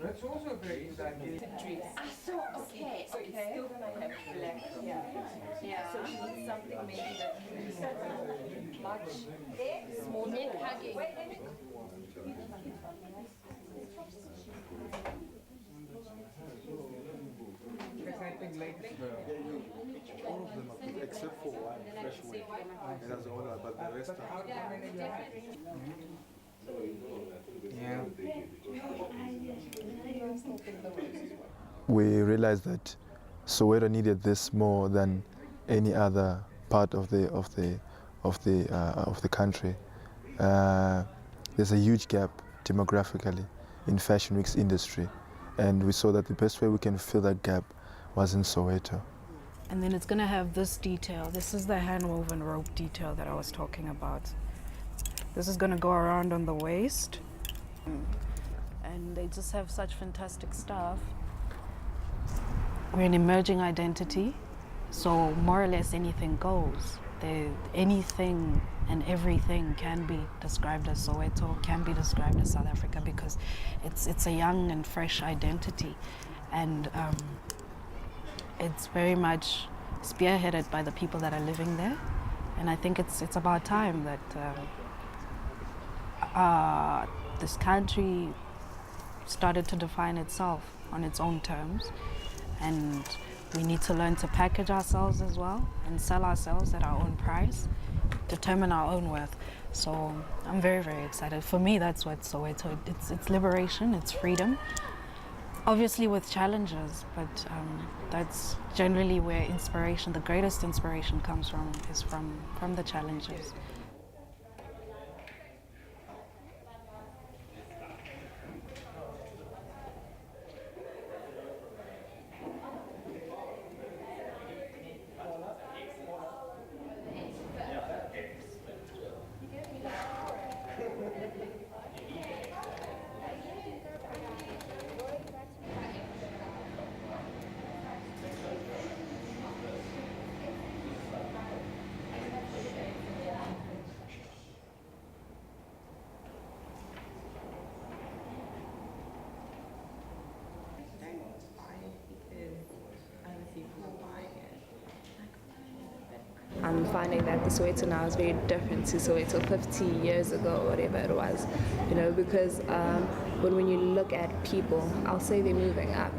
That's also a very good idea. So okay, so it's still gonna have black. Yeah. So she needs something maybe that much smaller packaging. All of them are good, except for one, fresh one. And that's all, but the rest are. Yeah. We realized that Soweto needed this more than any other part of the country. There's a huge gap demographically in Fashion Week's industry, and we saw that the best way we can fill that gap was in Soweto. And then it's going to have this detail. This is the hand-woven rope detail that I was talking about. This is going to go around on the waist. And they just have such fantastic stuff. We're an emerging identity, so more or less anything goes. Anything and everything can be described as Soweto, can be described as South Africa, because it's a young and fresh identity. And it's very much spearheaded by the people that are living there. And I think it's about time that this country started to define itself on its own terms. And we need to learn to package ourselves as well and sell ourselves at our own price, determine our own worth. So I'm very, very excited. For me, that's what Soweto, it's liberation, it's freedom. Obviously with challenges, but that's generally where inspiration, the greatest inspiration comes from, is from the challenges. I'm finding that the Soweto now is very different to Soweto 50 years ago, whatever it was, because when you look at people, I'll say they're moving up,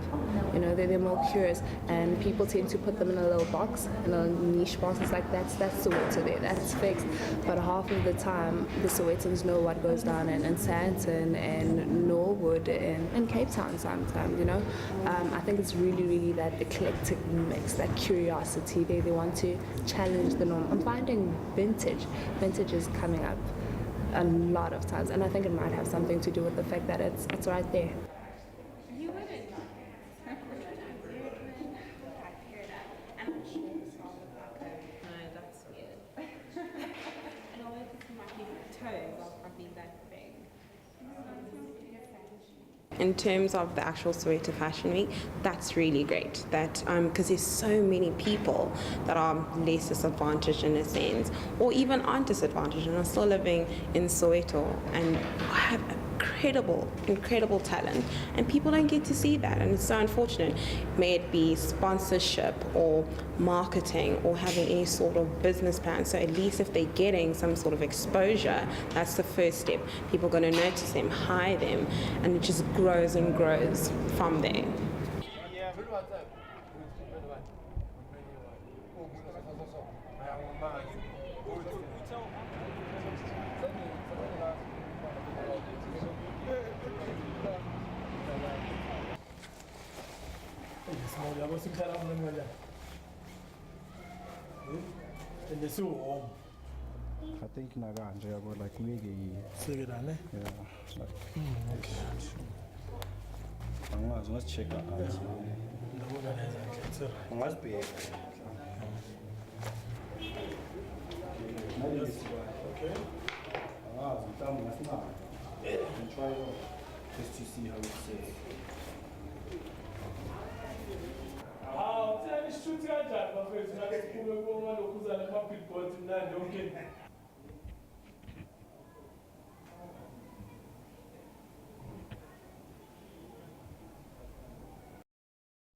they're more curious, and people tend to put them in a little box, in a niche box. It's like, that's Soweto there, that's fixed, but half of the time, the Sowetans know what goes down in Sandton and Norwood and Cape Town sometimes, I think it's really, really that eclectic mix, that curiosity. They want to challenge the norm. I'm finding vintage is coming up a lot of times, and I think it might have something to do with the fact that it's right there. You wouldn't. That's weird. No, it's not even toes. I'll probably that big. In terms of the actual Soweto Fashion Week, that's really great. That because there's so many people that are less disadvantaged in a sense, or even aren't disadvantaged and are still living in Soweto and have incredible talent, and people don't get to see that, and it's so unfortunate. May it be sponsorship or marketing or having any sort of business plan. So at least if they're getting some sort of exposure, that's the first step. People are going to notice them, hire them, and it just grows and grows from there. I think Naganja got like maybe yeah, like let's check out. Must be okay. And try it out just to see how it says. Shoot your job, my friends.